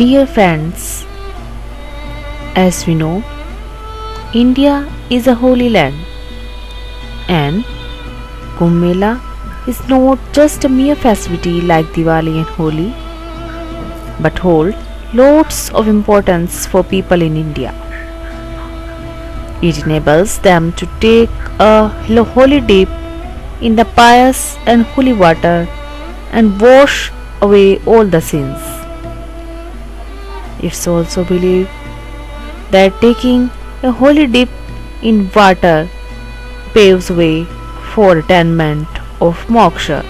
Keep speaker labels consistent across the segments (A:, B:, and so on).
A: Dear friends, as we know, India is a holy land and Kumbh Mela is not just a mere festivity like Diwali and Holi, but hold lots of importance for people in India. It enables them to take a holy dip in the pious and holy water and wash away all the sins. It's also believed that taking a holy dip in water paves way for attainment of moksha.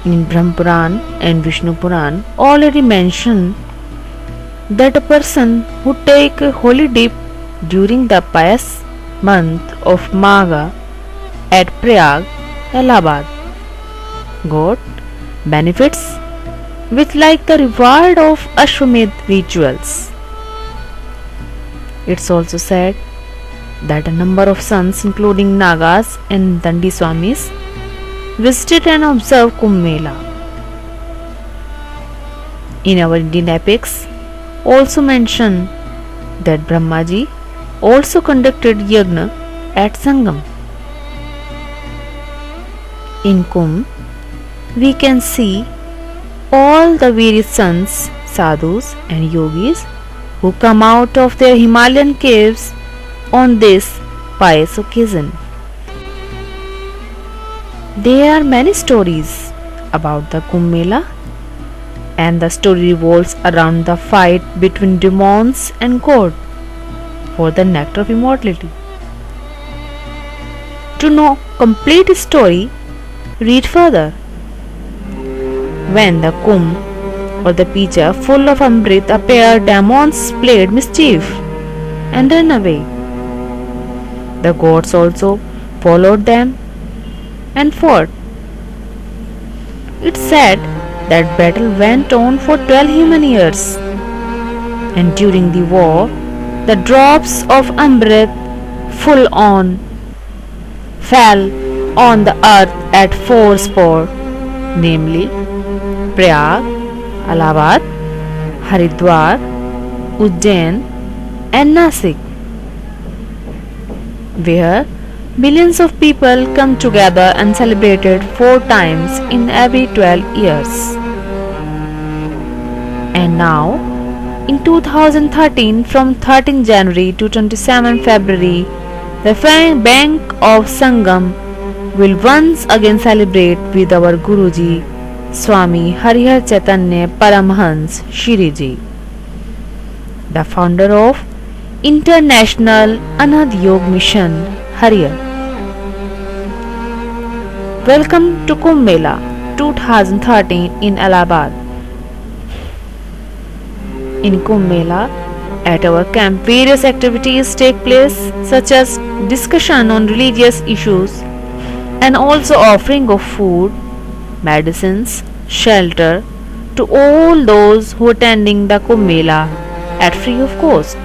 A: In Brahma Puran and Vishnu Puran already mentioned that a person who take a holy dip during the pious month of Magha at Prayag, Allahabad, got benefits with like the reward of Ashwamedh rituals. It's also said that a number of sons including Nagas and Dandi Swamis visited and observed Kumbh Mela. In our Indian epics also mention that Brahmaji also conducted yagna at Sangam. In Kumbh we can see all the various sons, sadhus and yogis who come out of their Himalayan caves on this pious occasion. There are many stories about the Kumbh Mela, and the story revolves around the fight between demons and God for the nectar of immortality. To know complete story, read further. When the Kumbh or the pitcher full of Amrit appeared, demons played mischief and ran away. The gods also followed them and fought. It's said that battle went on for 12 human years, and during the war, the drops of Amrit fell on the earth at four spots, namely Prayag, Allahabad, Haridwar, Ujjain and Nasik, where millions of people come together and celebrated 4 times in every 12 years. And now, in 2013, from 13 January to 27 February, the Bank of Sangam will once again celebrate with our Guruji, Swami Harihar Chaitanya Paramhans Shiriji, the founder of International Anand Yog Mission, Harihar. Welcome to Kumbh Mela 2013 in Allahabad. In Kumbh Mela, at our camp, various activities take place such as discussion on religious issues and also offering of food, medicines, shelter to all those who attending the Kumbh Mela at free of cost.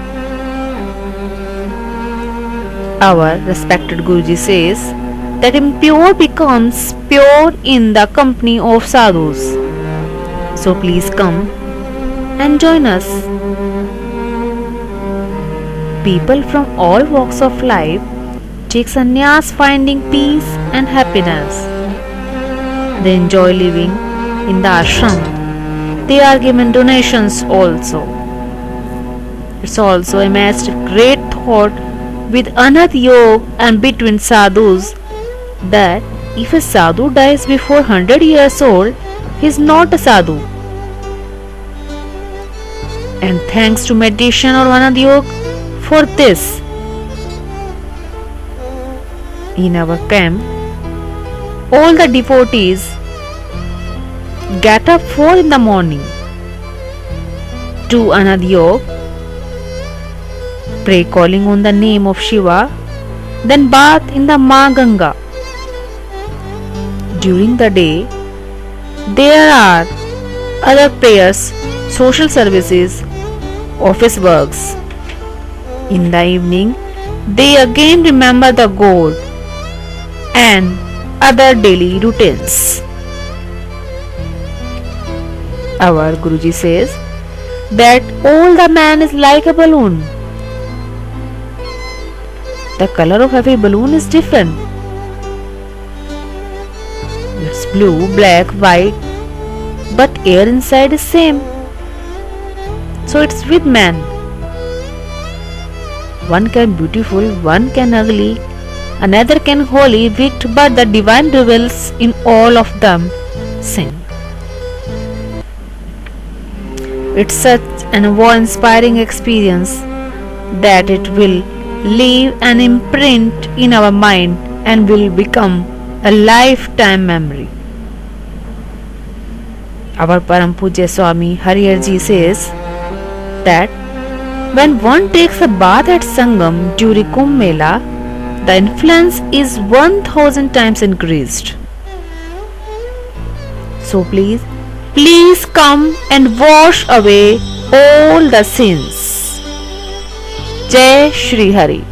A: Our respected Guruji says that impure becomes pure in the company of sadhus. So please come and join us. People from all walks of life take sannyas finding peace and happiness. They enjoy living in the ashram. They are given donations also. It's also amassed great thought with Anand Yoga and between sadhus that if a sadhu dies before 100 years old, he is not a sadhu. And thanks to meditation or Anand Yoga for this. In our camp, all the devotees get up 4 in the morning, do Anand Yoga, pray calling on the name of Shiva, then bath in the Ma Ganga. During the day, there are other prayers, social services, office works. In the evening, they again remember the God and other daily routines. Our Guruji says that all the man is like a balloon. The color of every balloon is different. It's blue, black, white, but air inside is same. So it's with man. One can beautiful, one can ugly, another can holy, wicked, but the divine reveals in all of them sin. It's such an awe-inspiring experience that it will leave an imprint in our mind and will become a lifetime memory. Our Param Pujya Swami Harihar Ji says that when one takes a bath at Sangam during Kumbh Mela, the influence is 1000 times increased. So please come and wash away all the sins. Jai Shri Hari.